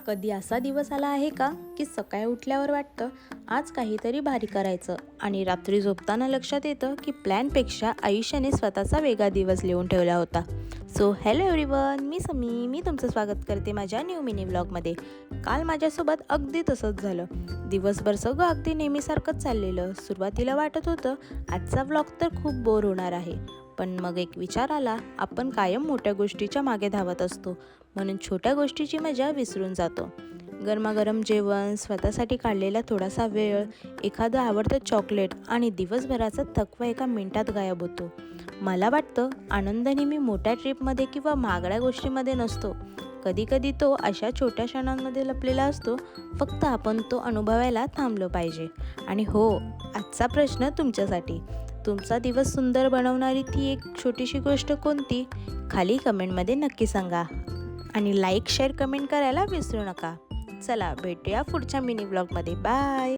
कधी असा दिवस आला आहे का की सकाळी उठल्यावर वाटतं आज काहीतरी भारी करायचं आणि रात्री झोपताना लक्षात येतं की प्लॅनपेक्षा आयुष्याने स्वतःचा वेगळा दिवस लिहून ठेवला होता. सो हॅलो एव्हरीवन, मी समी. मी तुमचं स्वागत करते माझ्या न्यू मिनी व्लॉगमध्ये. काल माझ्यासोबत अगदी तसंच झालं. दिवसभर सगळं अगदी नेहमीसारखंच चाललेलं. सुरुवातीला वाटत होतं आजचा व्लॉग तर खूप बोर होणार आहे, पण मग एक विचार आला, आपण कायम मोठ्या गोष्टीच्या मागे धावत असतो, म्हणून छोट्या गोष्टीची मजा विसरून जातो. गरमागरम जेवण, स्वतःसाठी काढलेला थोडासा वेळ, एखादं आवडतं चॉकलेट आणि दिवसभराचा थकवा एका मिनिटात गायब होतो. मला वाटतं आनंद नेहमी मोठ्या ट्रिपमध्ये किंवा महागड्या गोष्टीमध्ये नसतो. कधीकधी तो अशा छोट्या क्षणांमध्ये लपलेला असतो, फक्त आपण तो अनुभवायला थांबलो पाहिजे. आणि हो, आजचा प्रश्न तुमच्यासाठी. तुमचा दिवस सुंदर बनवणारी ती एक छोटीशी गोष्ट कोणती? खाली कमेंटमध्ये नक्की सांगा आणि लाईक, शेअर, कमेंट करायला विसरू नका. चला भेटूया पुढच्या मिनी व्लॉगमध्ये. बाय.